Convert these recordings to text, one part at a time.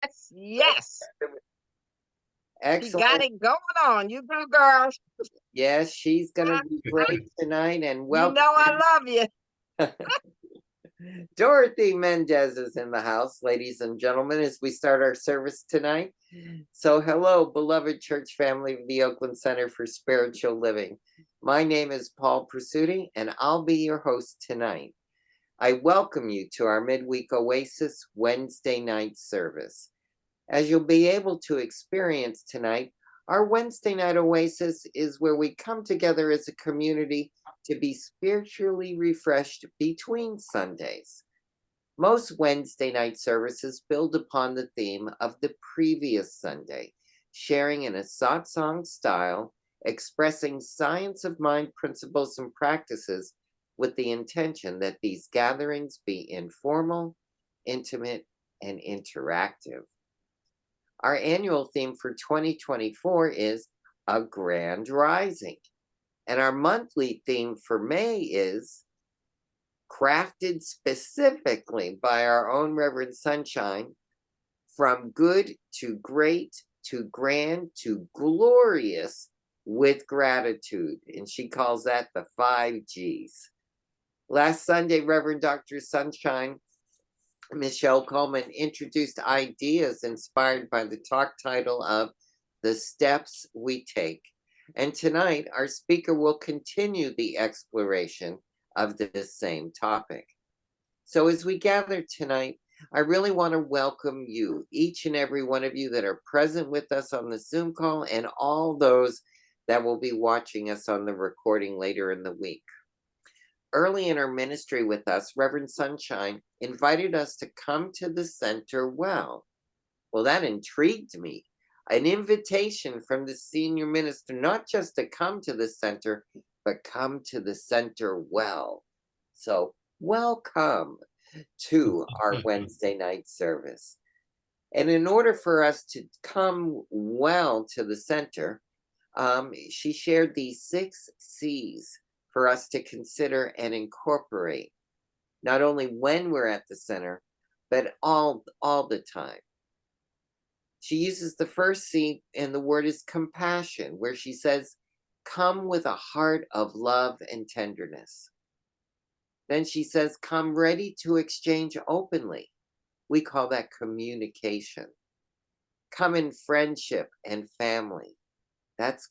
Yes, yes. She got Excellent. it going on. You go, girl. Yes, she's going to be great tonight. And You welcome. know I love you. Dorothy Mendez is in the house, ladies and gentlemen, as we start our service tonight. So, hello, beloved church family of the Oakland Center for Spiritual Living. My name is Paul Pursuti, and I'll be your host tonight. I welcome you to our midweek Oasis Wednesday night service. As you'll be able to experience tonight, our Wednesday night Oasis is where we come together as a community to be spiritually refreshed between Sundays. Most Wednesday night services build upon the theme of the previous Sunday, sharing in a satsang style, expressing science of mind principles and practices with the intention that these gatherings be informal, intimate, and interactive. Our annual theme for 2024 is A Grand Rising. And our monthly theme for May is crafted specifically by our own Reverend Sunshine, from good to great to grand to glorious with gratitude. And she calls that the 5 Gs. Last Sunday, Reverend Dr. Sunshine Michelle Coleman introduced ideas inspired by the talk title of The Steps We Take. And tonight, our speaker will continue the exploration of this same topic. So, as we gather tonight, I really want to welcome you, each and every one of you that are present with us on the Zoom call, and all those that will be watching us on the recording later in the week. Early in her ministry with us, Reverend Sunshine invited us to come to the center well. Well, that intrigued me. An invitation from the senior minister, not just to come to the center, but come to the center well. So, welcome to our Wednesday night service. And in order for us to come well to the center, she shared these 6 C's for us to consider and incorporate, not only when we're at the center, but all the time. She uses the first C, and the word is compassion, where she says, come with a heart of love and tenderness. Then she says, come ready to exchange openly. We call that communication. Come in friendship and family. That's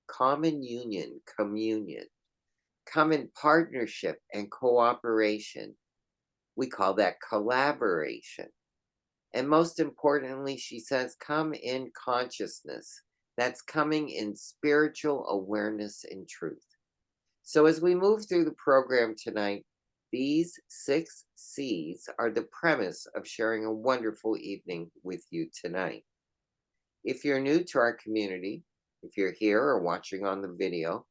common union, communion. Come in partnership and cooperation. We call that collaboration. And most importantly, she says, come in consciousness. That's coming in spiritual awareness and truth. So as we move through the program tonight, these 6 C's are the premise of sharing a wonderful evening with you tonight. If you're new to our community, if you're here or watching on the video,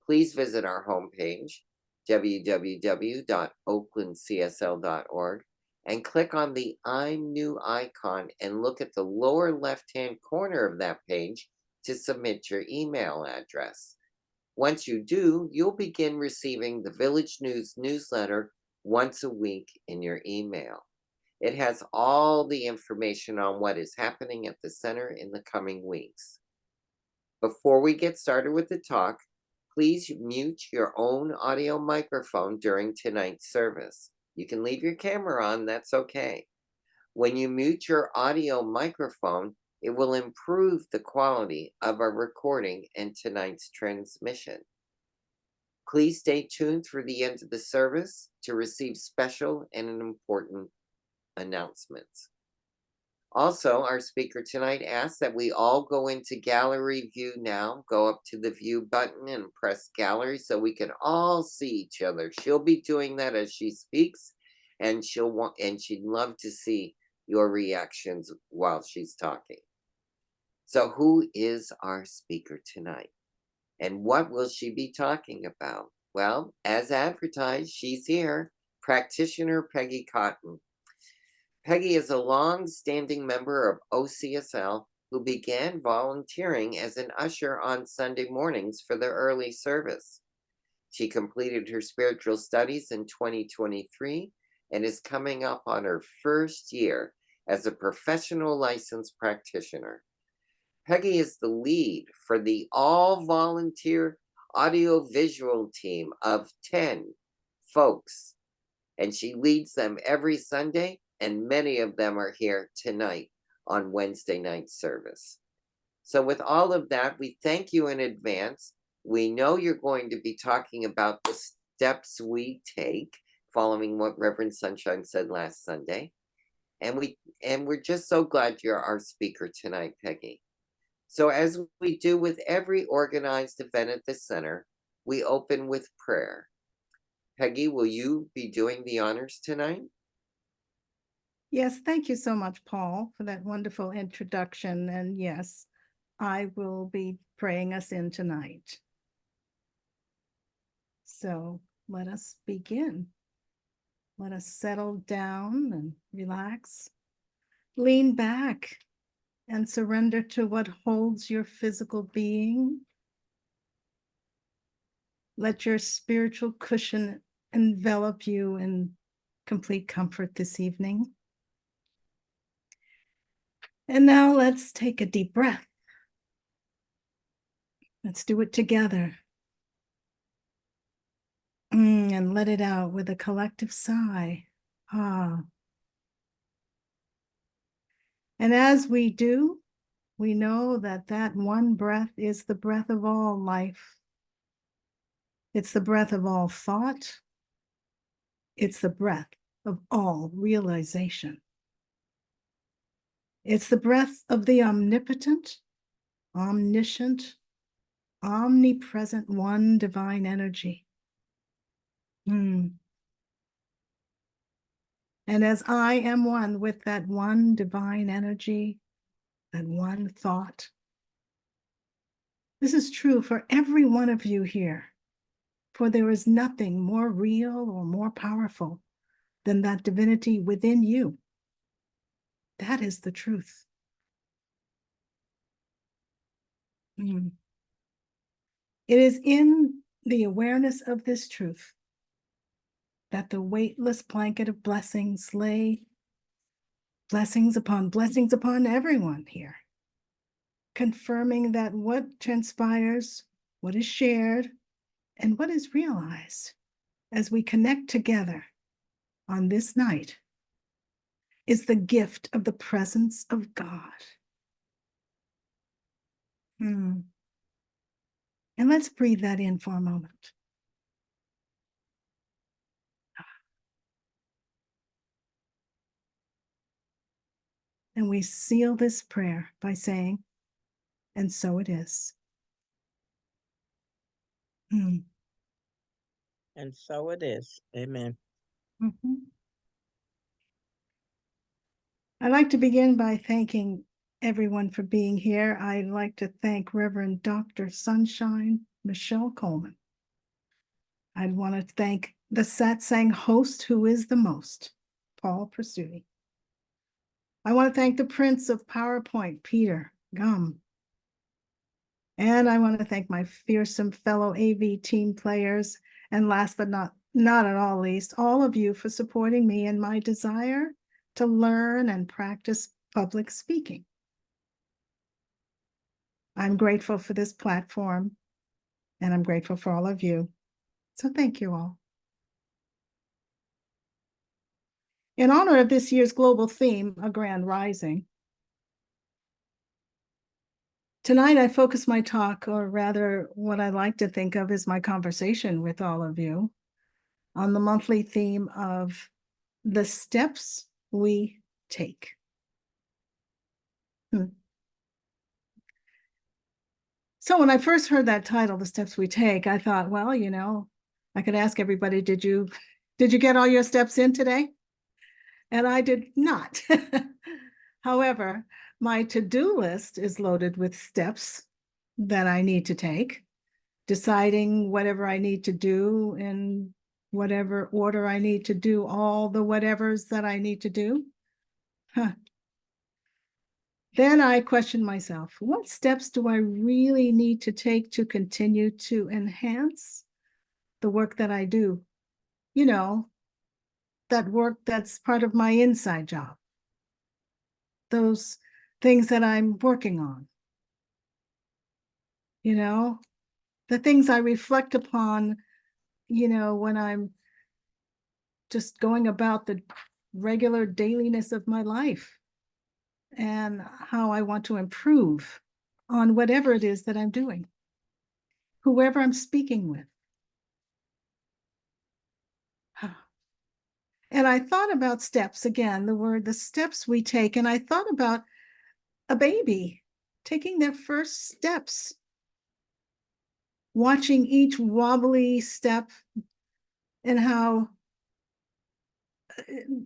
please visit our homepage, www.oaklandcsl.org, and click on the I'm New icon and look at the lower left-hand corner of that page to submit your email address. Once you do, you'll begin receiving the Village News newsletter once a week in your email. It has all the information on what is happening at the center in the coming weeks. Before we get started with the talk, please mute your own audio microphone during tonight's service. You can leave your camera on, that's okay. When you mute your audio microphone, it will improve the quality of our recording and tonight's transmission. Please stay tuned through the end of the service to receive special and important announcements. Also, our speaker tonight asks that we all go into gallery view now. Go up to the view button and press gallery so we can all see each other. She'll be doing that as she speaks, and she'd love to see your reactions while she's talking. So who is our speaker tonight? And what will she be talking about? Well, as advertised, she's here, practitioner Peggy Cotton. Peggy is a long-standing member of OCSL who began volunteering as an usher on Sunday mornings for the early service. She completed her spiritual studies in 2023 and is coming up on her first year as a professional licensed practitioner. Peggy is the lead for the all-volunteer audiovisual team of 10 folks, and she leads them every Sunday, and many of them are here tonight on Wednesday night service. So with all of that, we thank you in advance. We know you're going to be talking about the steps we take following what Reverend Sunshine said last Sunday. And we're just so glad you're our speaker tonight, Peggy. So as we do with every organized event at the center, we open with prayer. Peggy, will you be doing the honors tonight? Yes, thank you so much, Paul, for that wonderful introduction. And yes, I will be praying us in tonight. So let us begin. Let us settle down and relax. Lean back and surrender to what holds your physical being. Let your spiritual cushion envelop you in complete comfort this evening. And now let's take a deep breath. Let's do it together. And let it out with a collective sigh. Ah. And as we do, we know that that one breath is the breath of all life. It's the breath of all thought. It's the breath of all realization. It's the breath of the omnipotent, omniscient, omnipresent one divine energy. And as I am one with that one divine energy, that one thought, this is true for every one of you here, for there is nothing more real or more powerful than that divinity within you. That is the truth. It is in the awareness of this truth that the weightless blanket of blessings lay blessings upon everyone here, confirming that what transpires, what is shared, and what is realized as we connect together on this night is the gift of the presence of God. And let's breathe that in for a moment. And we seal this prayer by saying, and so it is. And so it is. Amen. I'd like to begin by thanking everyone for being here. I'd like to thank Reverend Dr. Sunshine Michelle Coleman. I'd want to thank the satsang host who is the most, Paul Pursuti. I want to thank the Prince of PowerPoint, Peter Gum. And I want to thank my fearsome fellow AV team players. And last but not at all least, all of you for supporting me in my desire to learn and practice public speaking. I'm grateful for this platform, and I'm grateful for all of you. So thank you all. In honor of this year's global theme, A Grand Rising, tonight I focus my talk, or rather what I like to think of as my conversation with all of you, on the monthly theme of the steps we take. So when I first heard that title, The Steps We Take, I thought, well, you know, I could ask everybody, did you get all your steps in today? And I did not. However, my to-do list is loaded with steps that I need to take, deciding whatever I need to do in whatever order I need to do all the whatevers that I need to do. Then I questioned myself, what steps do I really need to take to continue to enhance the work that I do? You know, that work that's part of my inside job. those things that I'm working on. You know, the things I reflect upon, when I'm just going about the regular dailiness of my life and how I want to improve on whatever it is that I'm doing, whoever I'm speaking with. And I thought about steps again, the steps we take. And I thought about a baby taking their first steps, watching each wobbly step, and how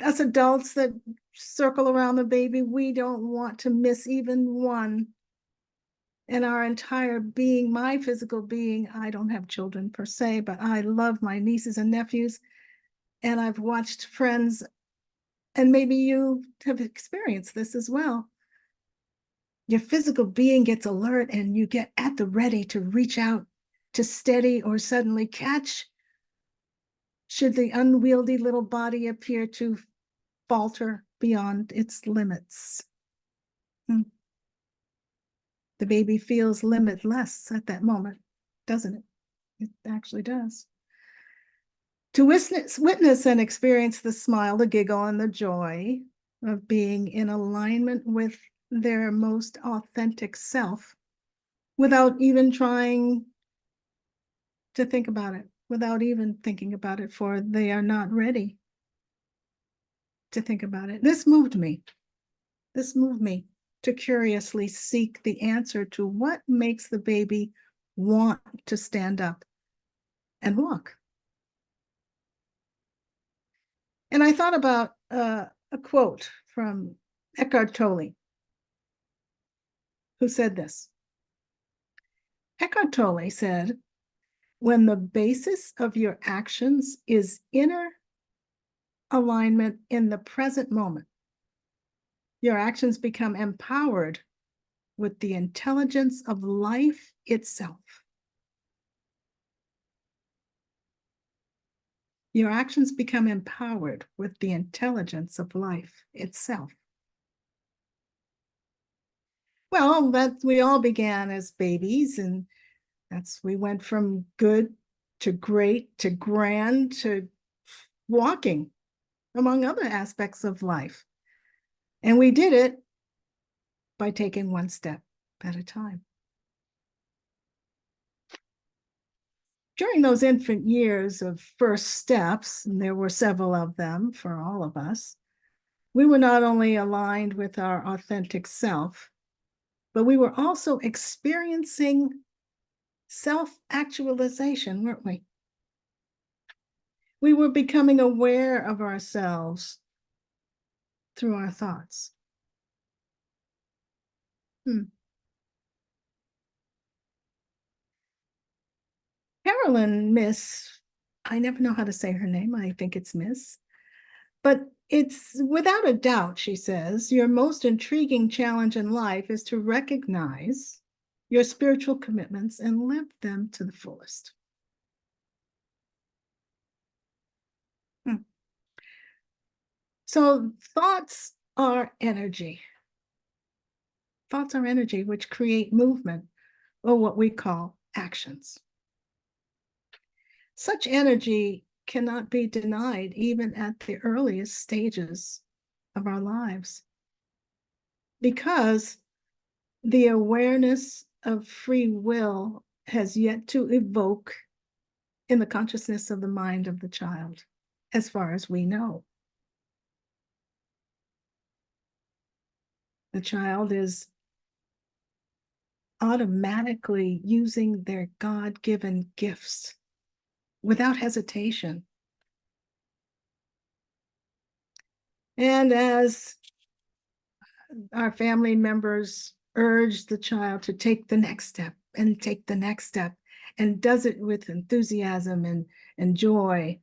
us adults that circle around the baby, we don't want to miss even one. And our entire being, my physical being, I don't have children per se, but I love my nieces and nephews. And I've watched friends, and maybe you have experienced this as well. Your physical being gets alert and you get at the ready to reach out to steady or suddenly catch should the unwieldy little body appear to falter beyond its limits. The baby feels limitless at that moment, doesn't it? It actually does. To witness and experience the smile, the giggle, and the joy of being in alignment with their most authentic self without even trying to think about it, without even thinking about it, for they are not ready to think about it. This moved me. This moved me to curiously seek the answer to what makes the baby want to stand up and walk. And I thought about a quote from Eckhart Tolle, who said this. Eckhart Tolle said, when the basis of your actions is inner alignment in the present moment, your actions become empowered with the intelligence of life itself. Your actions become empowered with the intelligence of life itself. Well, we all began as babies, and we went from good to great to grand to walking, among other aspects of life. And we did it by taking one step at a time. During those infant years of first steps, and there were several of them for all of us, we were not only aligned with our authentic self, but we were also experiencing self-actualization, weren't we? We were becoming aware of ourselves through our thoughts. Carolyn Miss, I never know how to say her name, I think it's Miss, but it's without a doubt, she says, your most intriguing challenge in life is to recognize your spiritual commitments and live them to the fullest. So thoughts are energy. Thoughts are energy, which create movement, or what we call actions. Such energy cannot be denied even at the earliest stages of our lives, because the awareness of free will has yet to evoke in the consciousness of the mind of the child, as far as we know. The child is automatically using their God-given gifts without hesitation. And as our family members urge the child to take the next step and take the next step, and does it with enthusiasm and joy,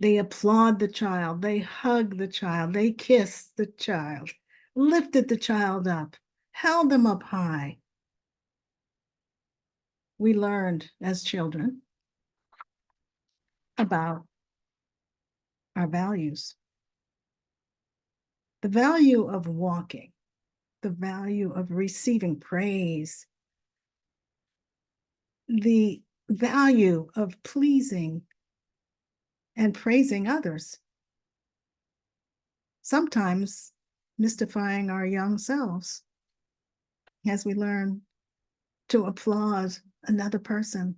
they applaud the child, they hug the child, they kiss the child, lifted the child up, held them up high. We learned as children about our values. The value of walking the value of receiving praise, the value of pleasing and praising others, sometimes mystifying our young selves as we learn to applaud another person.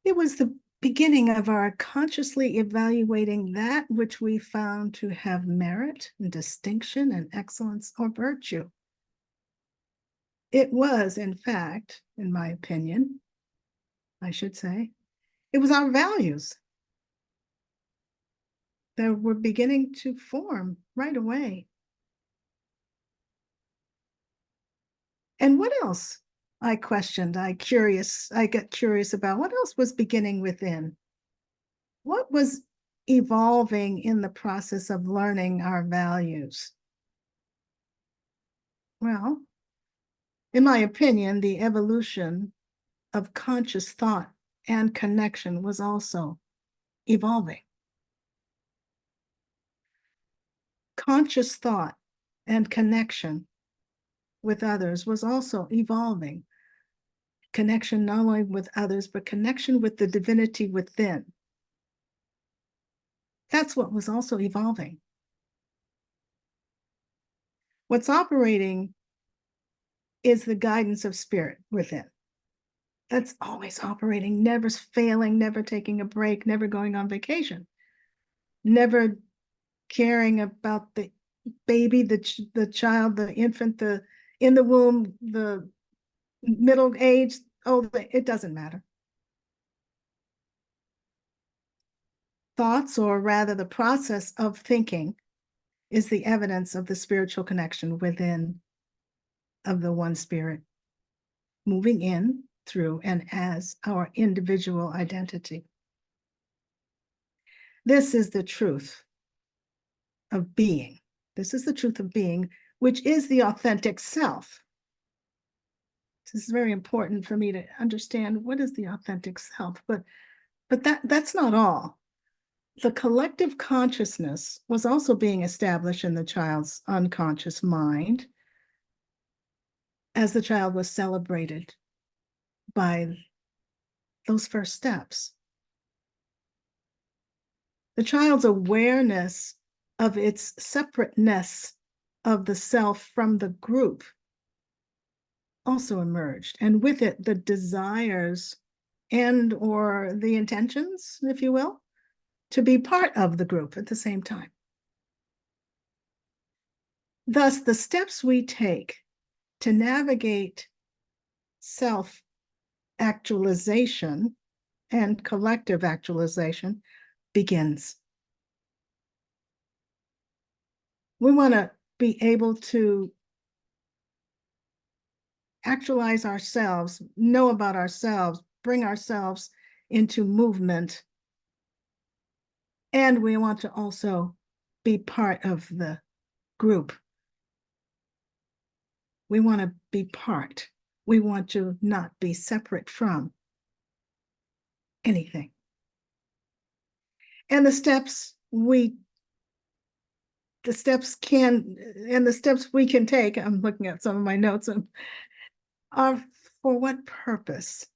It was the beginning of our consciously evaluating that which we found to have merit and distinction and excellence or virtue. It was, in fact, in my opinion, I should say, it was our values that were beginning to form right away. And what else? I questioned, I got curious about what else was beginning within. What was evolving in the process of learning our values? Well, in my opinion, the evolution of conscious thought and connection was also evolving. Conscious thought and connection with others was also evolving. Connection not only with others, but connection with the divinity within. That's what was also evolving. What's operating is the guidance of spirit within. That's always operating, never failing, never taking a break, never going on vacation, never caring about the baby, the child, the infant, the in the womb, the middle age. Oh, it doesn't matter. Thoughts, or rather the process of thinking, is the evidence of the spiritual connection within of the one spirit, moving in, through, and as our individual identity. This is the truth of being. This is the truth of being, which is the authentic self. This is very important for me to understand what is the authentic self, but that's not all. The collective consciousness was also being established in the child's unconscious mind as the child was celebrated by those first steps. The child's awareness of its separateness of the self from the group also emerged, and with it the desires and or the intentions, if you will, to be part of the group at the same time. Thus, the steps we take to navigate self-actualization and collective actualization begins. We want to be able to actualize ourselves, know about ourselves, bring ourselves into movement. And we want to also be part of the group. We want to be part. We want to not be separate from anything. And the steps we can take, I'm looking at some of my notes, are for what purpose?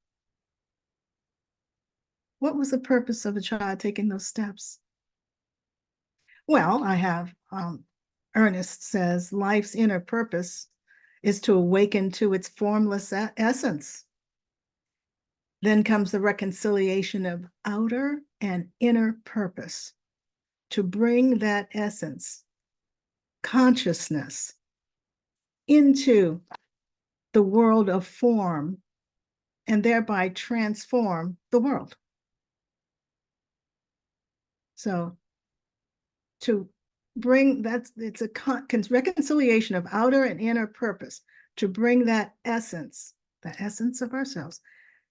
What was the purpose of a child taking those steps? Well, I have Ernest says life's inner purpose is to awaken to its formless essence. Then comes the reconciliation of outer and inner purpose, to bring that essence, consciousness, into the world of form and thereby transform the world. So to bring that, it's a reconciliation of outer and inner purpose, to bring that essence, the essence of ourselves,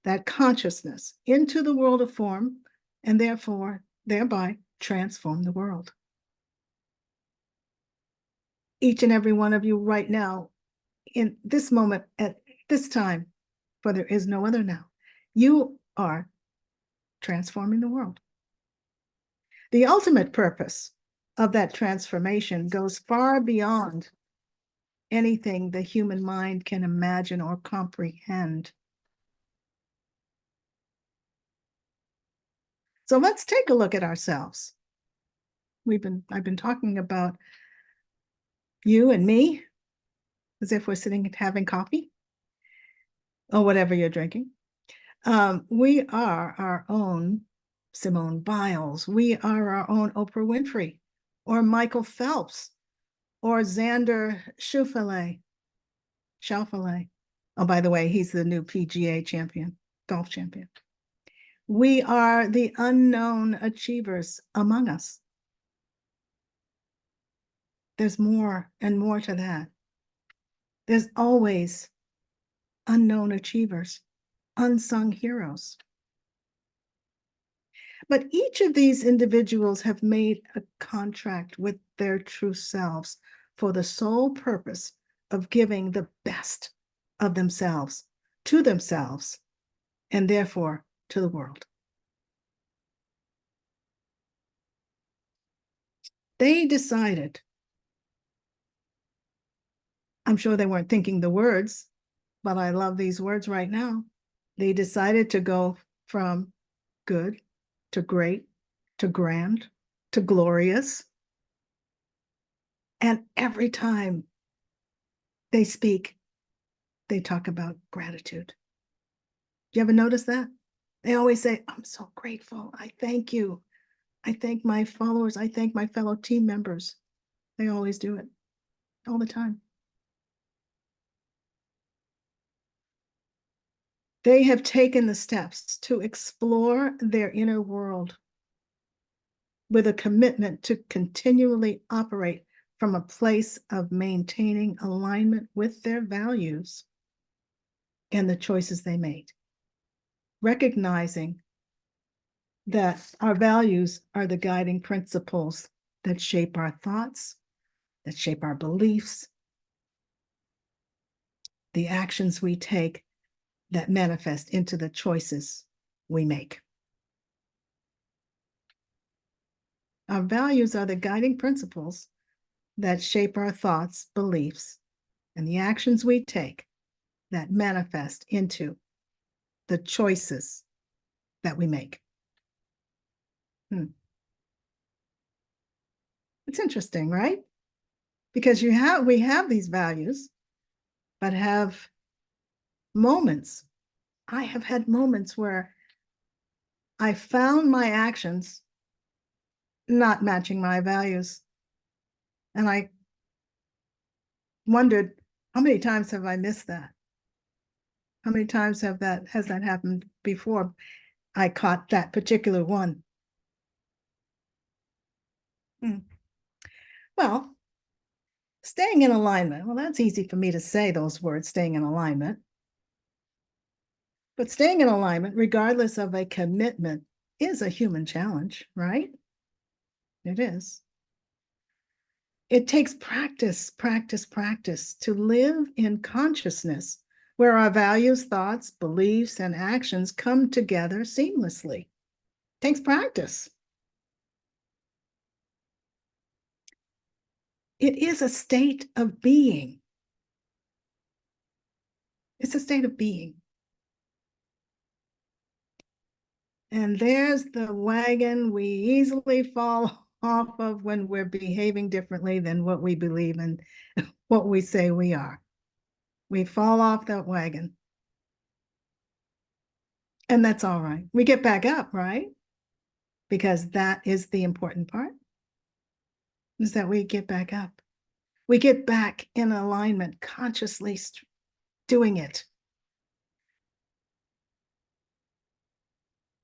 that consciousness into the world of form, and therefore thereby transform the world. Each and every one of you right now, in this moment, at this time, for there is no other now, you are transforming the world. The ultimate purpose of that transformation goes far beyond anything the human mind can imagine or comprehend. So let's take a look at ourselves. I've been talking about you and me as if we're sitting and having coffee or whatever you're drinking. We are our own Simone Biles. We are our own Oprah Winfrey or Michael Phelps or Xander Schauffele. Oh, by the way, he's the new PGA champion, golf champion. We are the unknown achievers among us. There's more and more to that. There's always unknown achievers, unsung heroes. But each of these individuals have made a contract with their true selves for the sole purpose of giving the best of themselves, and therefore to the world. They decided, I'm sure they weren't thinking the words, but I love these words right now. They decided to go from good to great to grand to glorious. And every time they speak, they talk about gratitude. Do you ever notice that? They always say, I'm so grateful. I thank you. I thank my followers. I thank my fellow team members. They always do it all the time. They have taken the steps to explore their inner world with a commitment to continually operate from a place of maintaining alignment with their values and the choices they made, recognizing that our values are the guiding principles that shape our thoughts, that shape our beliefs, the actions we take that manifest into the choices we make. Our values are the guiding principles that shape our thoughts, beliefs, and the actions we take that manifest into the choices that we make. It's interesting, right? Because we have these values, but have moments. I have had moments where I found my actions not matching my values. And I wondered, how many times have I missed that? How many times has that happened before I caught that particular one? Well, staying in alignment. Well, that's easy for me to say those words, staying in alignment. But staying in alignment, regardless of a commitment, is a human challenge, right? It is. It takes practice to live in consciousness where our values, thoughts, beliefs, and actions come together seamlessly. It takes practice. It is a state of being. It's a state of being. And there's the wagon we easily fall off of when we're behaving differently than what we believe and what we say we are. We fall off that wagon. And that's all right. We get back up, right? Because that is the important part, is that we get back up. We get back in alignment, consciously doing it.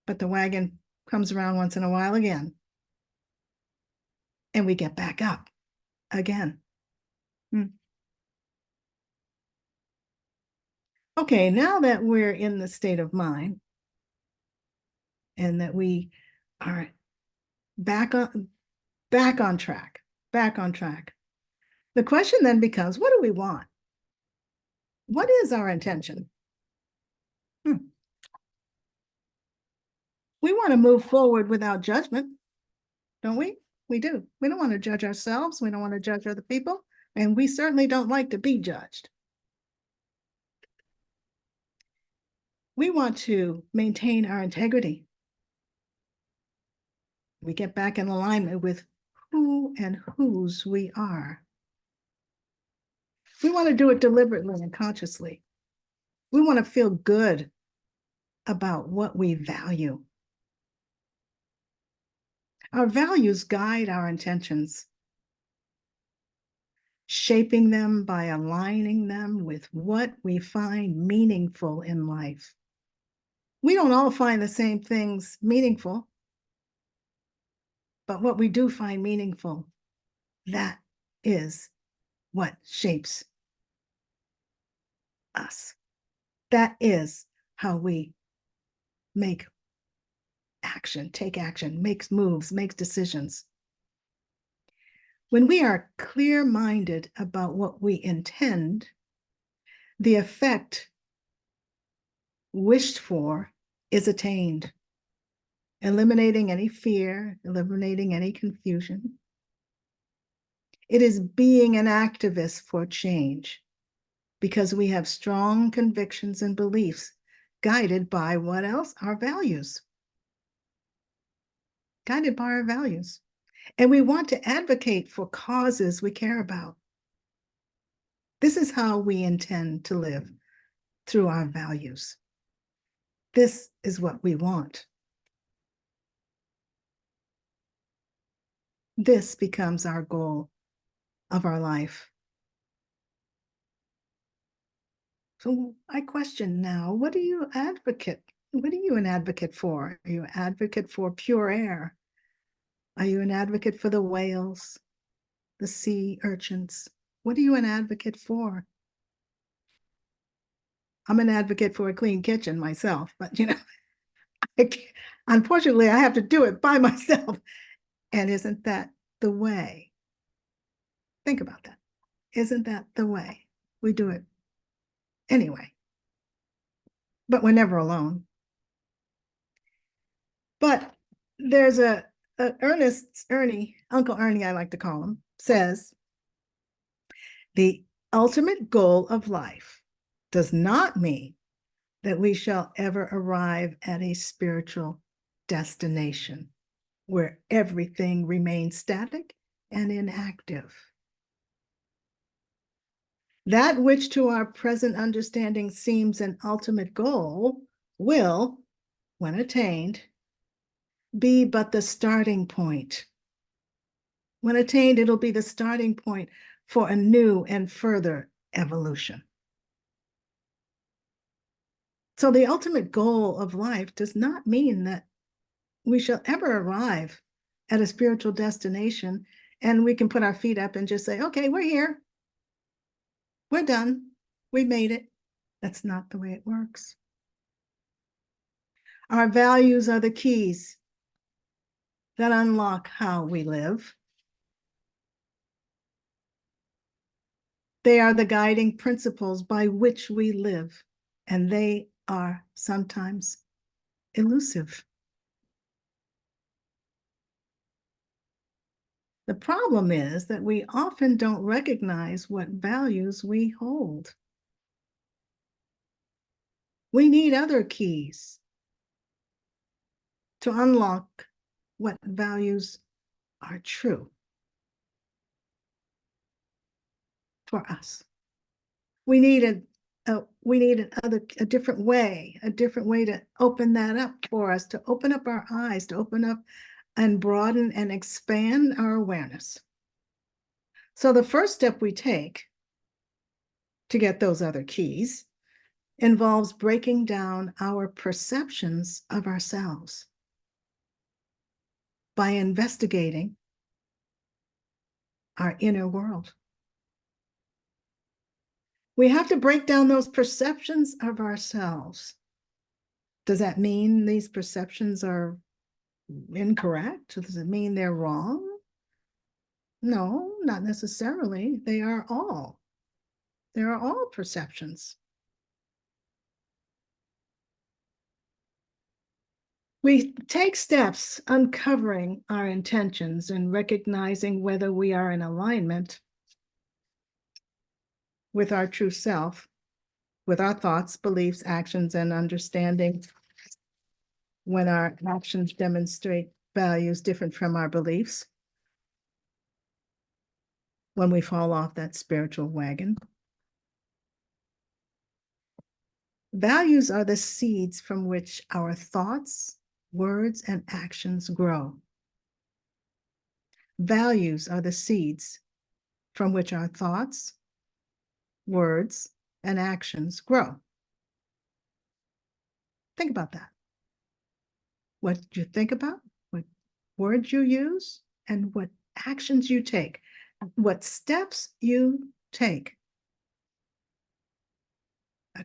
But the wagon comes around once in a while again. And we get back up again. Okay, now that we're in the state of mind and that we are back on track. The question then becomes, what do we want? What is our intention? We want to move forward without judgment, don't we? We do. We don't want to judge ourselves. We don't want to judge other people. And we certainly don't like to be judged. We want to maintain our integrity. We get back in alignment with who and whose we are. We want to do it deliberately and consciously. We want to feel good about what we value. Our values guide our intentions, shaping them by aligning them with what we find meaningful in life. We don't all find the same things meaningful, but what we do find meaningful, that is what shapes us. That is how we make action, take action, makes moves, makes decisions. When we are clear-minded about what we intend, the effect wished for is attained, eliminating any fear, eliminating any confusion. It is being an activist for change because we have strong convictions and beliefs guided by what else? Our values. Guided by our values. And we want to advocate for causes we care about. This is how we intend to live, through our values. This is what we want. This becomes our goal of our life. So I question now, what do you advocate? What are you an advocate for? Are you an advocate for pure air? Are you an advocate for the whales, the sea urchins? What are you an advocate for? I'm an advocate for a clean kitchen myself, but unfortunately, I have to do it by myself. And isn't that the way? Think about that. Isn't that the way we do it anyway? But we're never alone. But there's Ernie, Uncle Ernie, I like to call him, says, the ultimate goal of life does not mean that we shall ever arrive at a spiritual destination where everything remains static and inactive. That which to our present understanding seems an ultimate goal will, when attained, be but the starting point. When attained, it'll be the starting point for a new and further evolution. So the ultimate goal of life does not mean that we shall ever arrive at a spiritual destination and we can put our feet up and just say, okay, we're here. We're done. We made it. That's not the way it works. Our values are the keys that unlock how we live. They are the guiding principles by which we live, and they are sometimes elusive. The problem is that we often don't recognize what values we hold. We need other keys to unlock what values are true for us. We need a different way to open that up for us, to open up our eyes, to open up and broaden and expand our awareness. So the first step we take to get those other keys involves breaking down our perceptions of ourselves by investigating our inner world. We have to break down those perceptions of ourselves. Does that mean these perceptions are incorrect? Does it mean they're wrong? No, not necessarily. They are all perceptions. We take steps uncovering our intentions and recognizing whether we are in alignment with our true self, with our thoughts, beliefs, actions, and understanding when our actions demonstrate values different from our beliefs, when we fall off that spiritual wagon. Values are the seeds from which our thoughts, words, and actions grow. Values are the seeds from which our thoughts, words, and actions grow. Think about that. What you think about, what words you use, and what actions you take, what steps you take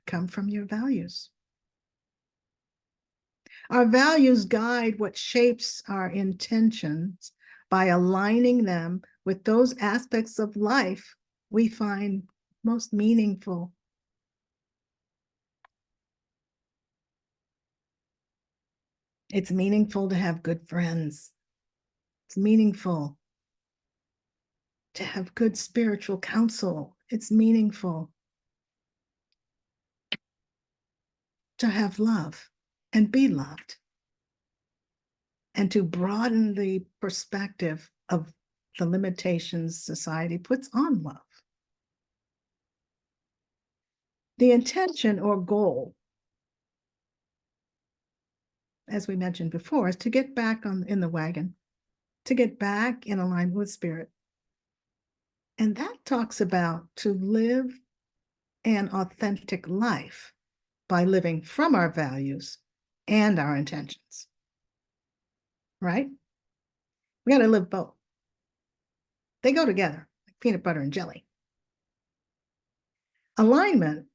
come from your values. Our values guide what shapes our intentions by aligning them with those aspects of life we find most meaningful. It's meaningful to have good friends. It's meaningful to have good spiritual counsel. It's meaningful to have love and be loved, and to broaden the perspective of the limitations society puts on love. The intention or goal, as we mentioned before, is to get back in the wagon, to get back in alignment with spirit. And that talks about to live an authentic life by living from our values and our intentions, right? We got to live both. They go together, like peanut butter and jelly. Alignment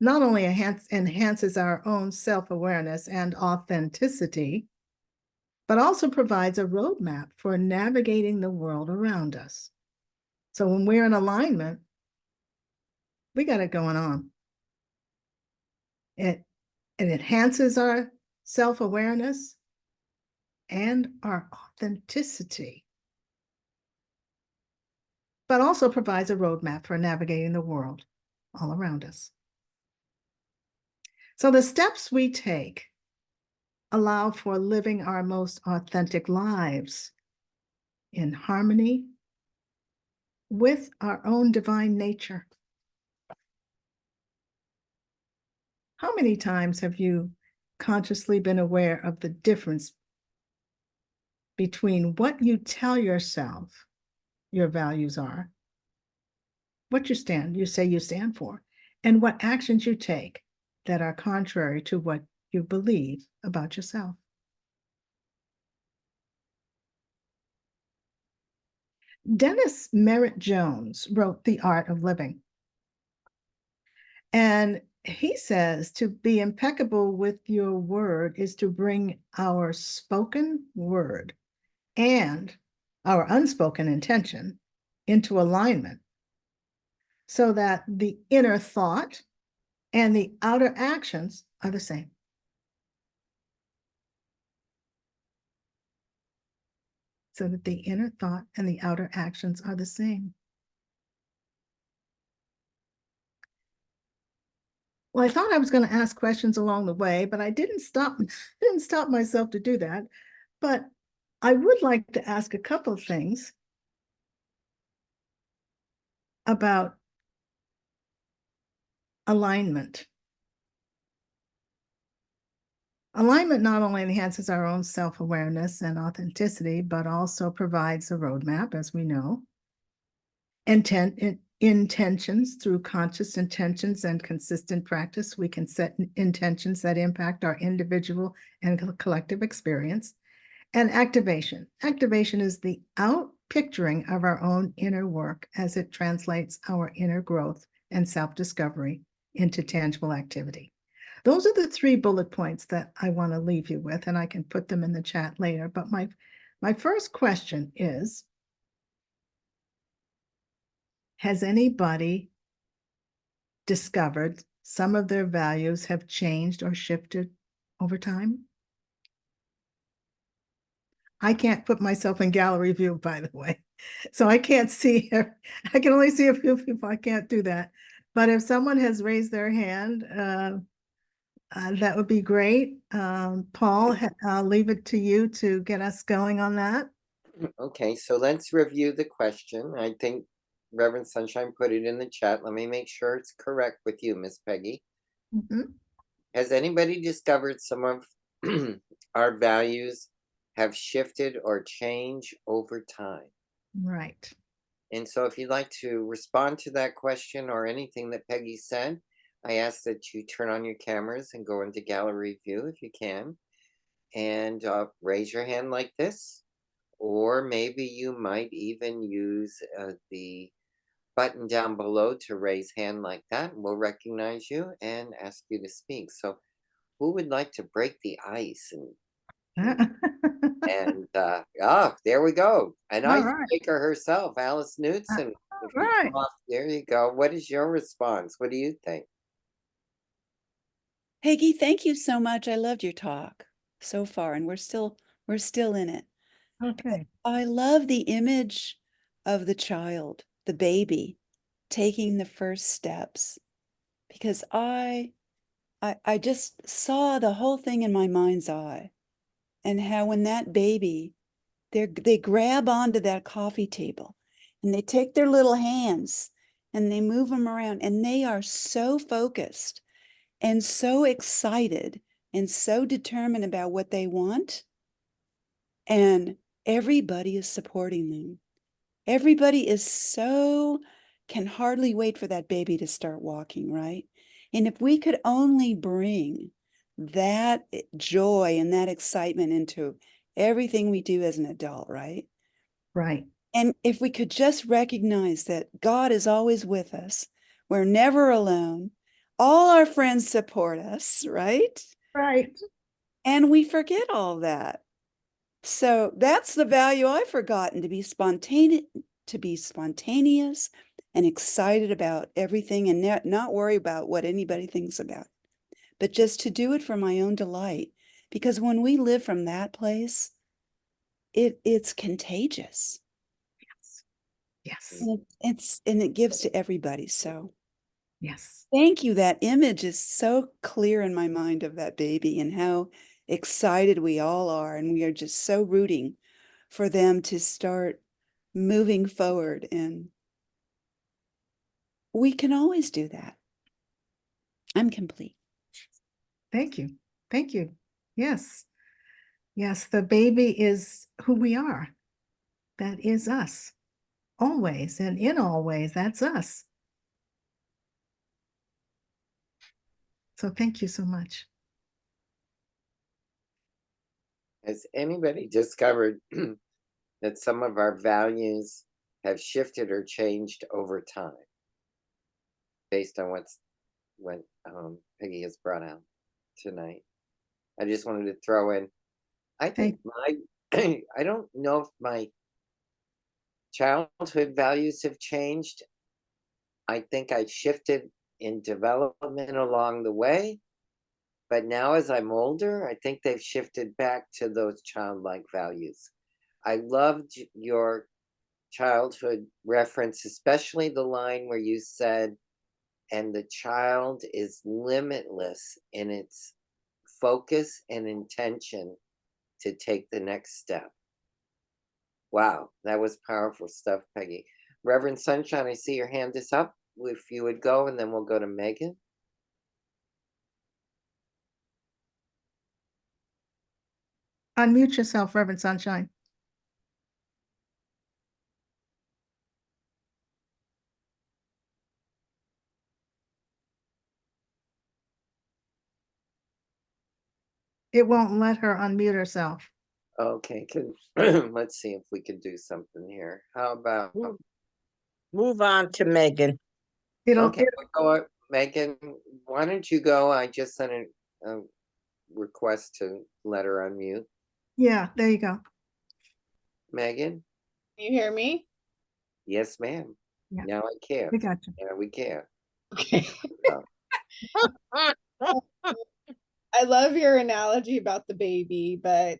not only enhances our own self-awareness and authenticity, but also provides a roadmap for navigating the world around us. So when we're in alignment, we got it going on. It enhances our self-awareness and our authenticity, but also provides a roadmap for navigating the world all around us. So the steps we take allow for living our most authentic lives in harmony with our own divine nature. How many times have you consciously been aware of the difference between what you tell yourself your values are, what you say you stand for, and what actions you take that are contrary to what you believe about yourself? Dennis Merritt Jones wrote The Art of Living. And he says to be impeccable with your word is to bring our spoken word and our unspoken intention into alignment so that the inner thought and the outer actions are the same. So that the inner thought and the outer actions are the same. Well, I thought I was going to ask questions along the way, but I didn't stop myself to do that. But I would like to ask a couple of things about alignment. Alignment not only enhances our own self-awareness and authenticity, but also provides a roadmap, as we know. Intentions, through conscious intentions and consistent practice, we can set intentions that impact our individual and collective experience. And activation. Activation is the out-picturing of our own inner work as it translates our inner growth and self-discovery into tangible activity. Those are the 3 bullet points that I want to leave you with, and I can put them in the chat later. But my first question is, has anybody discovered some of their values have changed or shifted over time? I can't put myself in gallery view, by the way. So I can't see, I can only see a few people. I can't do that. But if someone has raised their hand, that would be great. Paul, I'll leave it to you to get us going on that. Okay, so let's review the question. I think Reverend Sunshine put it in the chat. Let me make sure it's correct with you, Miss Peggy. Mhm. Has anybody discovered some of our values have shifted or changed over time? Right. And so if you'd like to respond to that question or anything that Peggy said, I ask that you turn on your cameras and go into gallery view if you can, and raise your hand like this. Or maybe you might even use the button down below to raise hand like that. We'll recognize you and ask you to speak. So who would like to break the ice there we go. An All right. icebreaker herself, Alice Knudsen. If you Right. come off, there you go. What is your response? What do you think? Peggy, thank you so much. I loved your talk so far, and we're still in it. Okay. I love the image of the child, the baby, taking the first steps, because I just saw the whole thing in my mind's eye, and how when that baby, they grab onto that coffee table, and they take their little hands and they move them around, and they are so focused and so excited and so determined about what they want. And everybody is supporting them. Everybody can hardly wait for that baby to start walking, right? And if we could only bring that joy and that excitement into everything we do as an adult, right? Right. And if we could just recognize that God is always with us, we're never alone, all our friends support us, right? Right. And we forget all that. So that's the value I've forgotten, to be spontaneous and excited about everything, and not worry about what anybody thinks about, but just to do it for my own delight. Because when we live from that place, it's contagious. Yes. And it gives to everybody. So Yes. thank you. That image is so clear in my mind of that baby and how excited we all are. And we are just so rooting for them to start moving forward. And we can always do that. I'm complete. Thank you. Thank you. Yes. Yes. The baby is who we are. That is us. Always and in all ways, that's us. So thank you so much. Has anybody discovered that some of our values have shifted or changed over time based on what Peggy has brought out tonight? I just wanted to throw in, I think I don't know if my childhood values have changed. I think I shifted in development along the way, but now as I'm older, I think they've shifted back to those childlike values. I loved your childhood reference, especially the line where you said, and the child is limitless in its focus and intention to take the next step. Wow, that was powerful stuff, Peggy. Reverend Sunshine, I see your hand is up. If you would go, and then we'll go to Megan. Unmute yourself, Reverend Sunshine. It won't let her unmute herself. Okay, let's see if we can do something here. How about Move on to Megan. okay, we'll go, Megan, why don't you go? I just sent a request to let her unmute. Yeah, there you go. Megan? Can you hear me? Yes, ma'am. Yeah. Now I can. We got you. Yeah, we can. Okay. Oh. I love your analogy about the baby, but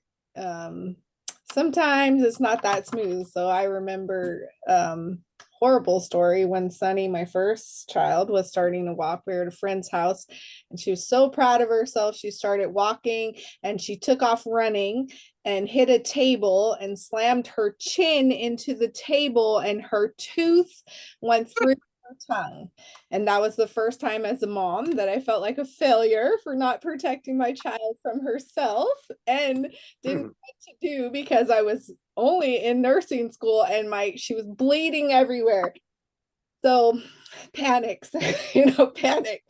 sometimes it's not that smooth. So I remember horrible story when Sunny, my first child, was starting to walk. We were at a friend's house and she was so proud of herself. She started walking and she took off running and hit a table and slammed her chin into the table, and her tooth went through her tongue. And that was the first time as a mom that I felt like a failure for not protecting my child from herself, and didn't know what to do because I was only in nursing school and she was bleeding everywhere. So panics, panic,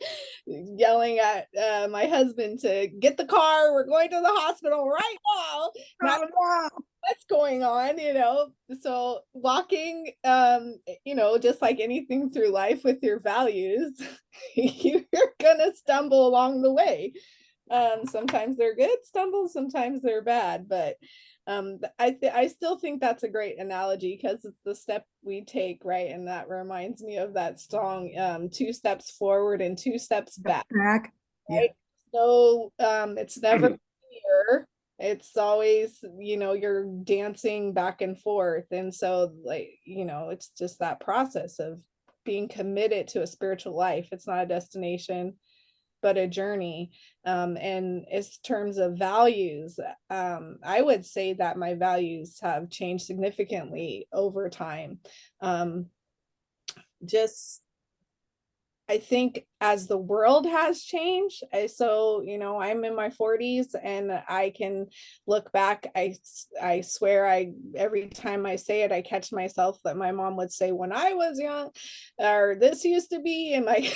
yelling at my husband to get the car. We're going to the hospital right now. Not what's going on, So walking, just like anything through life with your values, you're gonna stumble along the way. Sometimes they're good stumbles, sometimes they're bad, but I still think that's a great analogy because it's the step we take, right? And that reminds me of that song, 2 steps forward and 2 steps back. Back. Yeah. Right? So it's never clear. It's always, you're dancing back and forth. And so it's just that process of being committed to a spiritual life. It's not a destination, but a journey. And in terms of values, I would say that my values have changed significantly over time. I think as the world has changed, I'm in my 40s and I can look back. I swear every time I say it, I catch myself that my mom would say when I was young, or this used to be, and my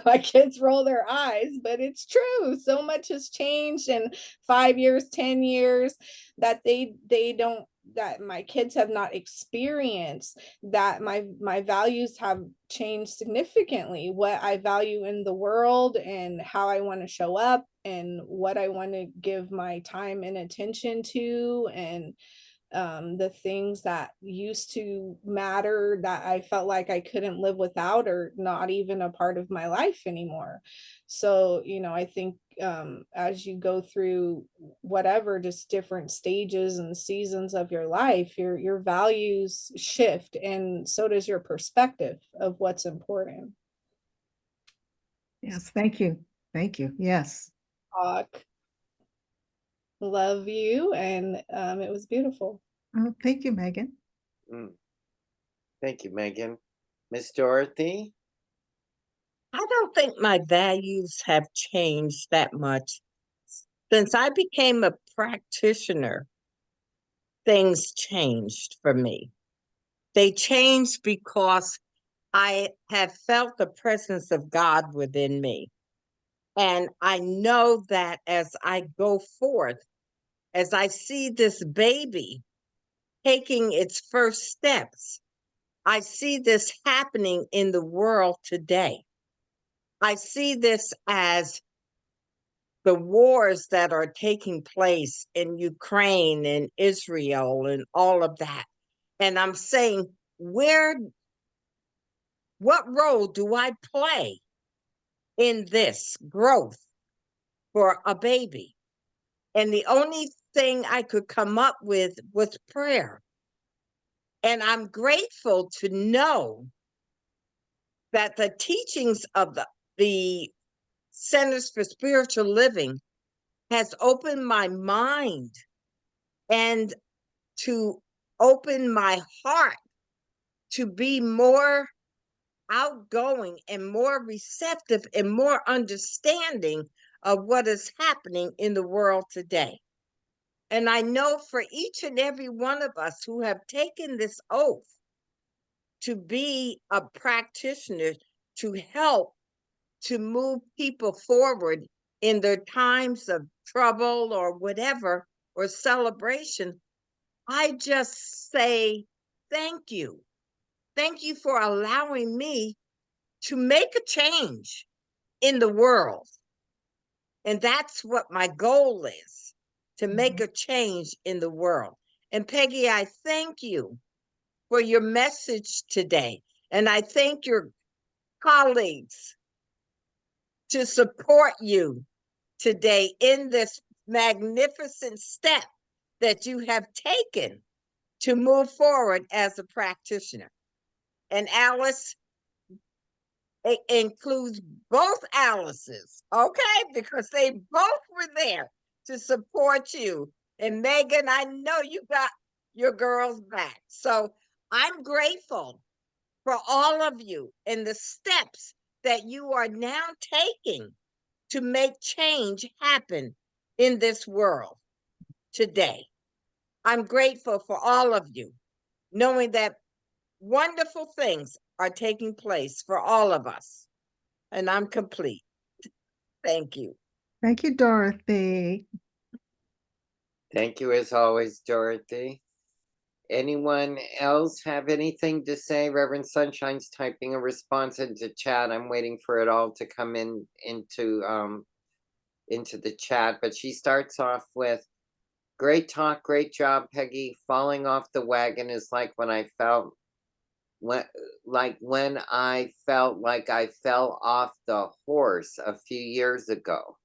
my kids roll their eyes, but it's true. So much has changed in 5 years, 10 years that they don't, that my kids have not experienced, that my values have changed significantly. What I value in the world and how I want to show up and what I want to give my time and attention to, and the things that used to matter that I felt like I couldn't live without are not even a part of my life anymore. So, I think as you go through whatever, just different stages and seasons of your life, your values shift, and so does your perspective of what's important. Yes, thank you. Thank you. Yes. Love you, and it was beautiful. Oh, thank you, Megan. Thank you, Megan. Miss Dorothy? I don't think my values have changed that much. Since I became a practitioner, things changed for me. They changed because I have felt the presence of God within me. And I know that as I go forth, as I see this baby taking its first steps, I see this happening in the world today. I see this as the wars that are taking place in Ukraine and Israel and all of that. And I'm saying, what role do I play in this growth for a baby? And the only thing I could come up with was prayer. And I'm grateful to know that the teachings of the Centers for Spiritual Living has opened my mind and to open my heart to be more outgoing and more receptive and more understanding of what is happening in the world today. And I know for each and every one of us who have taken this oath to be a practitioner, to help to move people forward in their times of trouble or whatever, or celebration, I just say thank you. Thank you for allowing me to make a change in the world. And that's what my goal is, to make a change in the world. And Peggy, I thank you for your message today. And I thank your colleagues to support you today in this magnificent step that you have taken to move forward as a practitioner. And Alice, it includes both Alice's, okay? Because they both were there to support you. And Megan, I know you got your girls back. So I'm grateful for all of you and the steps that you are now taking to make change happen in this world today. I'm grateful for all of you, knowing that wonderful things are taking place for all of us. And I'm complete. Thank you. Thank you, Dorothy. Thank you as always, Dorothy. Anyone else have anything to say? Reverend Sunshine's typing a response into chat. I'm waiting for it all to come into the chat, but she starts off with, great talk, great job, Peggy. Falling off the wagon is like when I felt like I fell off the horse a few years ago.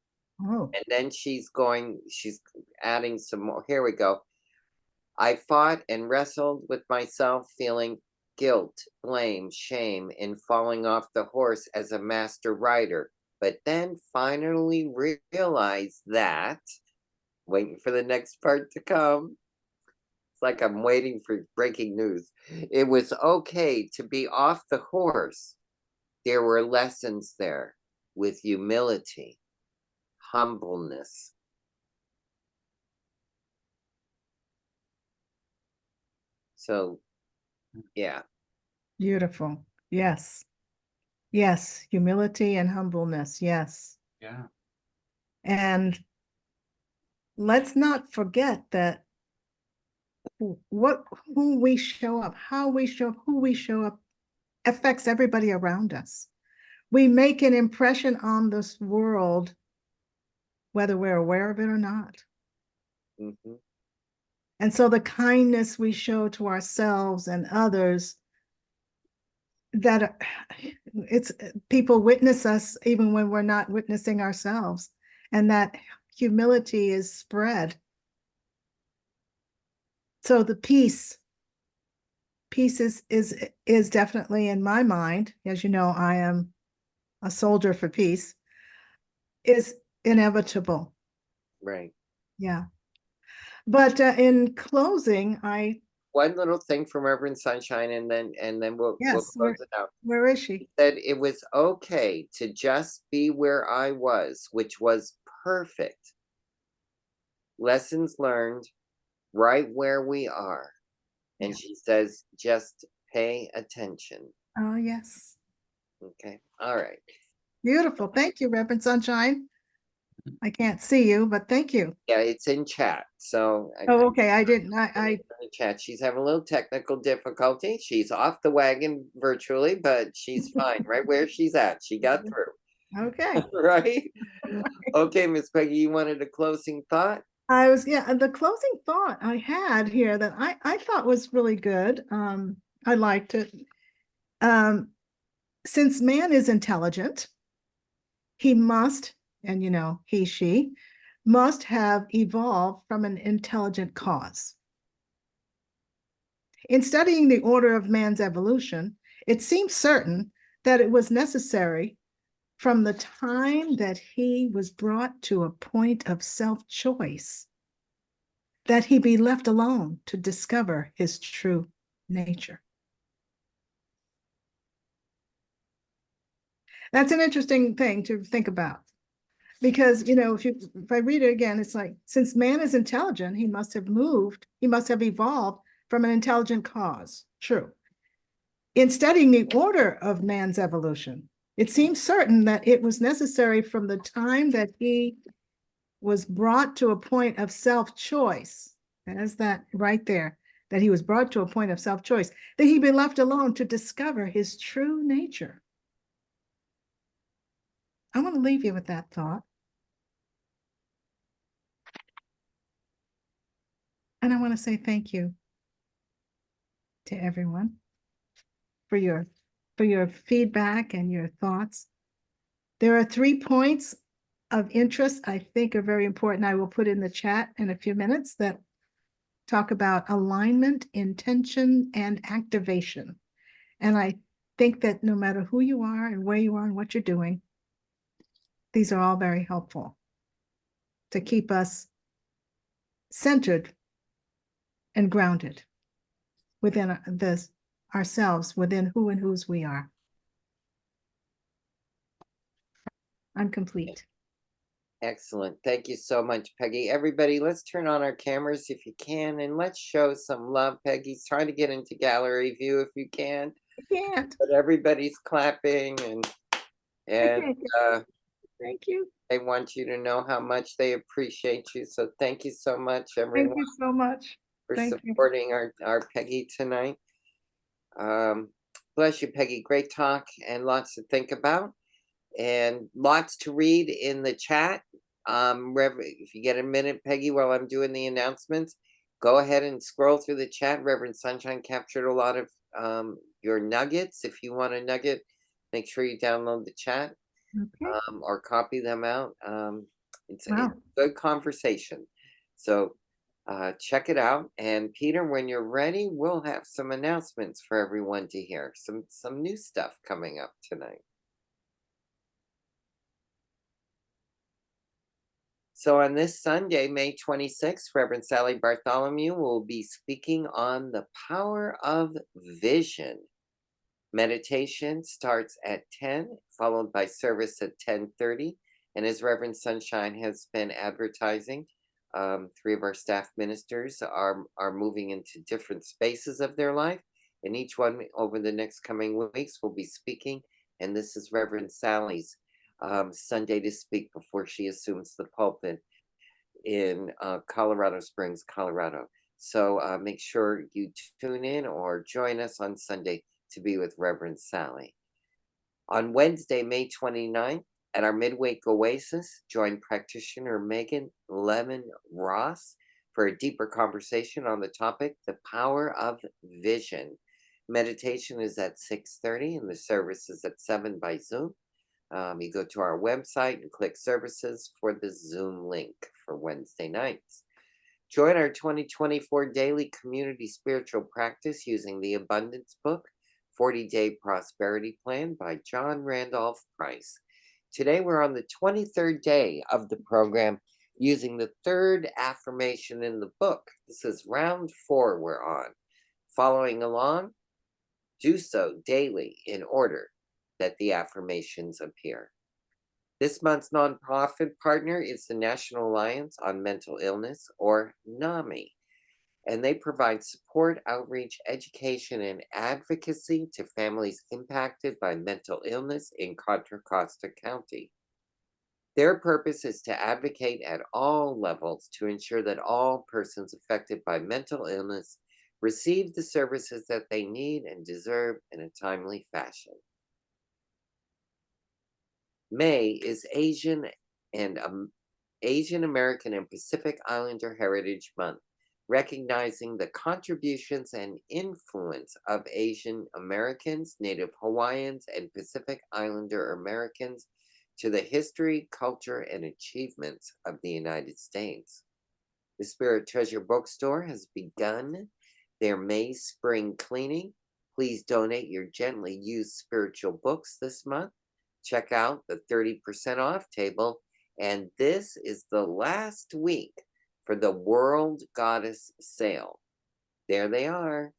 Oh, And then she's adding some more. Here we go. I fought and wrestled with myself, feeling guilt, blame, shame in falling off the horse as a master rider, but then finally realized that, waiting for the next part to come. It's like I'm waiting for breaking news. It was okay to be off the horse. There were lessons there with humility, humbleness. So, yeah. beautiful. Yes. Yes. Humility and humbleness. Yes. Yeah. And let's not forget that who we show up, how we show up, who we show up affects everybody around us. We make an impression on this world, whether we're aware of it or not. Mm-hmm. And so the kindness we show to ourselves and others, that it's people witness us even when we're not witnessing ourselves, and that humility is spread. So the peace is definitely in my mind. As you know, I am a soldier for peace, is inevitable. Right. Yeah. But in closing, one little thing from Reverend Sunshine, and then we'll yes, close it out. where is she? That it was okay to just be where I was, which was perfect. Lessons learned right where we are. And Yeah. she says, just pay attention. Oh, yes. Okay. All right. Beautiful. Thank you, Reverend Sunshine. I can't see you, but thank you. Yeah, it's in chat. So Oh, okay. I didn't. I in the chat. She's having a little technical difficulty. She's off the wagon virtually, but she's fine right where she's at. She got through. okay. Right? Okay, Miss Peggy, you wanted a closing thought? The closing thought I had here that I thought was really good. I liked it. Since man is intelligent, he must, and she must have evolved from an intelligent cause. In studying the order of man's evolution, it seems certain that it was necessary from the time that he was brought to a point of self-choice that he be left alone to discover his true nature. That's an interesting thing to think about, because if I read it again, it's like, since man is intelligent, he must have evolved from an intelligent cause. True. In studying the order of man's evolution, it seems certain that it was necessary from the time that he was brought to a point of self-choice, as that right there, that he was brought to a point of self-choice, that he be left alone to discover his true nature. I want to leave you with that thought. And I want to say thank you to everyone for your feedback and your thoughts. There are 3 points of interest I think are very important. I will put in the chat in a few minutes that talk about alignment, intention, and activation. And I think that no matter who you are and where you are and what you're doing, these are all very helpful to keep us centered and grounded within ourselves, within who and whose we are. I'm complete. Excellent. Thank you so much, Peggy. Everybody, let's turn on our cameras if you can, and let's show some love. Peggy's trying to get into gallery view if you can. I can't. But everybody's clapping and can't. uh, Thank you. they want you to know how much they appreciate you. So thank you so much, everyone, Thank you so much. for Thank you. supporting our Peggy tonight. Bless you, Peggy. Great talk and lots to think about and lots to read in the chat. If you get a minute, Peggy, while I'm doing the announcements, go ahead and scroll through the chat. Reverend Sunshine captured a lot of your nuggets. If you want a nugget, make sure you download the chat. Okay. Or copy them out. It's Wow. a good conversation. So check it out. And Peter, when you're ready, we'll have some announcements for everyone to hear. Some new stuff coming up tonight. So on this Sunday, May 26th, Reverend Sally Bartholomew will be speaking on the power of vision. Meditation starts at 10, followed by service at 10:30. And as Reverend Sunshine has been advertising, 3 of our staff ministers are moving into different spaces of their life. And each one over the next coming weeks will be speaking. And this is Reverend Sally's Sunday to speak before she assumes the pulpit in Colorado Springs, Colorado. So make sure you tune in or join us on Sunday to be with Reverend Sally. On Wednesday, May 29th, at our Midweek Oasis, join practitioner Megan Lemon Ross for a deeper conversation on the topic, the power of vision. Meditation is at 6:30 and the service is at 7 by Zoom. You go to our website and click services for the Zoom link for Wednesday nights. Join our 2024 daily community spiritual practice using the Abundance Book, 40-Day Prosperity Plan by John Randolph Price. Today we're on the 23rd day of the program using the third affirmation in the book. This is round 4 we're on. Following along, do so daily in order that the affirmations appear. This month's nonprofit partner is the National Alliance on Mental Illness, or NAMI, and they provide support, outreach, education, and advocacy to families impacted by mental illness in Contra Costa County. Their purpose is to advocate at all levels to ensure that all persons affected by mental illness receive the services that they need and deserve in a timely fashion. May is Asian American and Pacific Islander Heritage Month, recognizing the contributions and influence of Asian Americans, Native Hawaiians, and Pacific Islander Americans to the history, culture, and achievements of the United States. The Spirit Treasure Bookstore has begun their May spring cleaning. Please donate your gently used spiritual books this month. Check out the 30% off table. And this is the last week for the World Goddess Sale. There they are.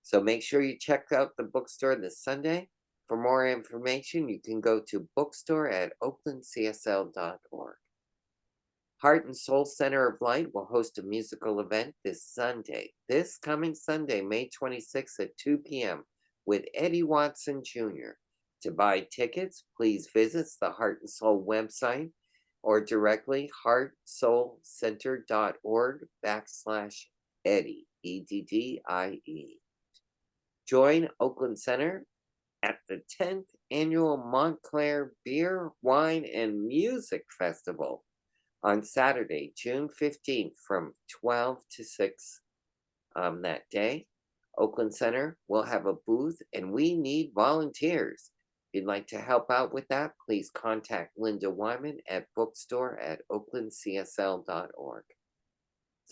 So make sure you check out the bookstore this Sunday. For more information, you can go to bookstore@oaklandcsl.org. Heart and Soul Center of Light will host a musical event this coming Sunday, May 26th at 2 p.m. with Eddie Watson Jr. To buy tickets, please visit the Heart and Soul website or directly heartsoulcenter.org/Eddie, EDDIE. Join Oakland Center at the 10th Annual Montclair Beer, Wine, and Music Festival on Saturday, June 15th from 12 to 6 that day. Oakland Center will have a booth and we need volunteers. If you'd like to help out with that, please contact Linda Wyman at bookstore@oaklandcsl.org.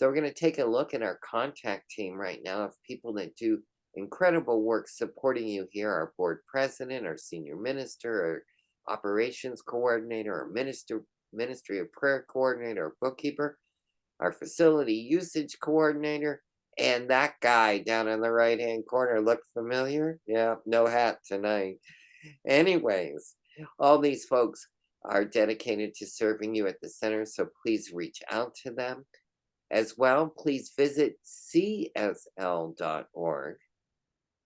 So we're going to take a look at our contact team right now of people that do incredible work supporting you here. Our board president, our senior minister, our operations coordinator, our ministry of prayer coordinator, our bookkeeper, our facility usage coordinator, and that guy down in the right-hand corner. Look familiar? Yeah, no hat tonight. Anyways, all these folks are dedicated to serving you at the center, so please reach out to them. As well, please visit csl.org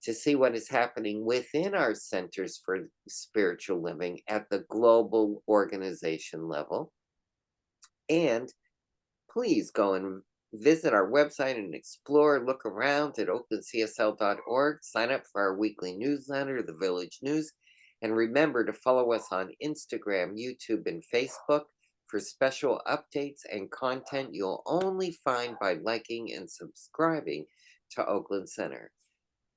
to see what is happening within our centers for spiritual living at the global organization level. And please go and visit our website and explore, look around at oaklandcsl.org, sign up for our weekly newsletter, The Village News, and remember to follow us on Instagram, YouTube, and Facebook for special updates and content you'll only find by liking and subscribing to Oakland Center.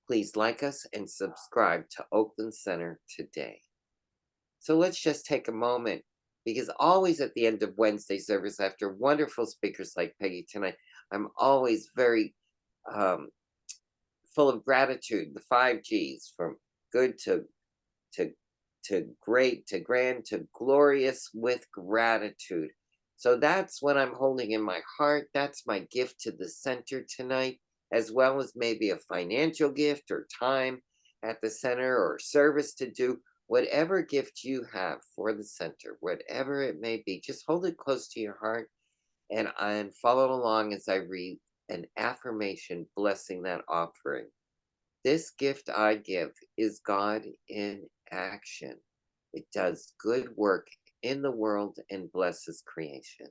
Please like us and subscribe to Oakland Center today. So let's just take a moment, because always at the end of Wednesday service, after wonderful speakers like Peggy tonight, I'm always very full of gratitude. The 5 G's, from good to great to grand to glorious, with gratitude. So that's what I'm holding in my heart. That's my gift to the center tonight, as well as maybe a financial gift or time at the center or service to do. Whatever gift you have for the center, whatever it may be, just hold it close to your heart and follow along as I read an affirmation blessing that offering. This gift I give is God in action. It does good work in the world and blesses creation.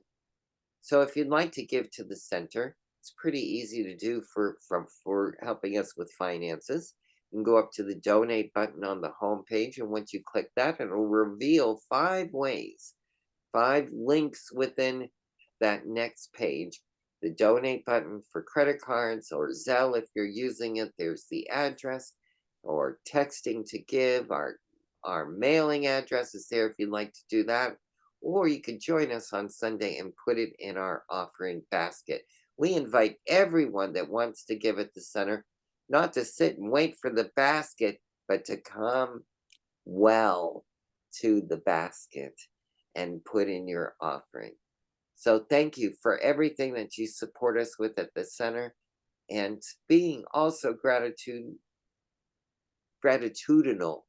So if you'd like to give to the center, it's pretty easy to do for helping us with finances. You can go up to the donate button on the home page, and once you click that, it'll reveal 5 ways, 5 links within that next page. The donate button for credit cards or Zelle if you're using it. There's the address, or texting to give. Our mailing address is there if you'd like to do that. Or you could join us on Sunday and put it in our offering basket. We invite everyone that wants to give at the center not to sit and wait for the basket, but to come well to the basket and put in your offering. So thank you for everything that you support us with at the center, and being also gratitudinal,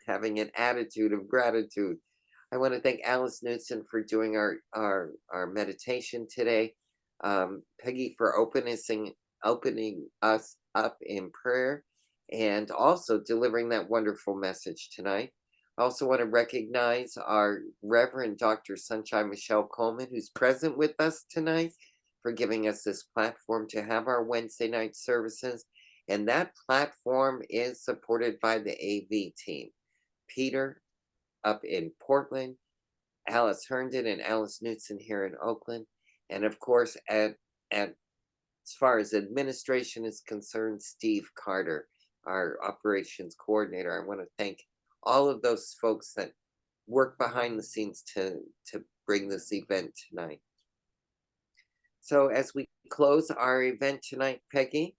having an attitude of gratitude. I want to thank Alice Knudsen for doing our meditation today. Peggy for opening us up in prayer, and also delivering that wonderful message tonight. I also want to recognize our Reverend Dr. Sunshine Michelle Coleman, who's present with us tonight, for giving us this platform to have our Wednesday night services. And that platform is supported by the AV team. Peter up in Portland, Alice Herndon and Alice Knudsen here in Oakland. And of course, as far as administration is concerned, Steve Carter, our operations coordinator. I want to thank all of those folks that work behind the scenes to bring this event tonight. So as we close our event tonight, Peggy,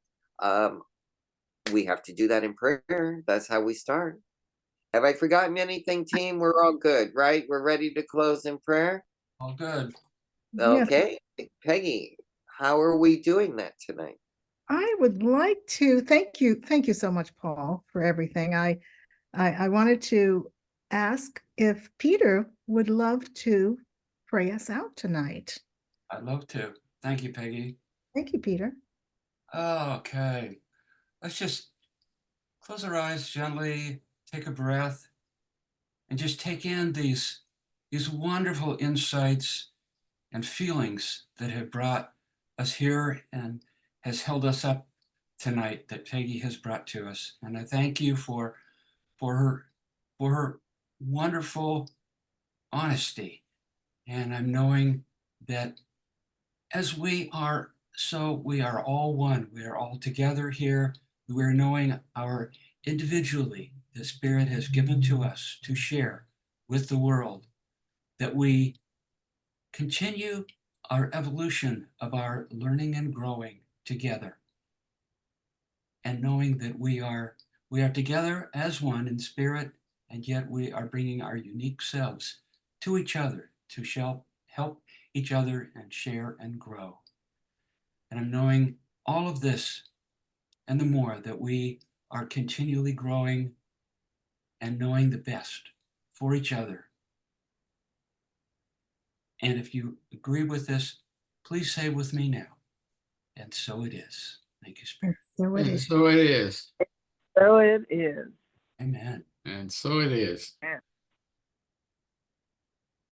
we have to do that in prayer. That's how we start. Have I forgotten anything, team? We're all good, right? We're ready to close in prayer? All good. Okay. Yes. Peggy, how are we doing that tonight? I would like to thank you so much, Paul, for everything. I wanted to ask if Peter would love to pray us out tonight. I'd love to. Thank you, Peggy. Thank you, Peter. Okay. Let's just close our eyes gently, take a breath, and just take in these wonderful insights and feelings that have brought us here and has held us up tonight, that Peggy has brought to us. And I thank you for her wonderful honesty. And I'm knowing that as we are all one. We are all together here. We are knowing our individually, the Spirit has given to us to share with the world, that we continue our evolution of our learning and growing together, and knowing that we are together as one in spirit, and yet we are bringing our unique selves to each other to help each other and share and grow. And I'm knowing all of this and the more, that we are continually growing and knowing the best for each other. And if you agree with this, please say with me now, and so it is. Thank you, Spirit. So it And is. so it is. So it is. Amen. And so it is.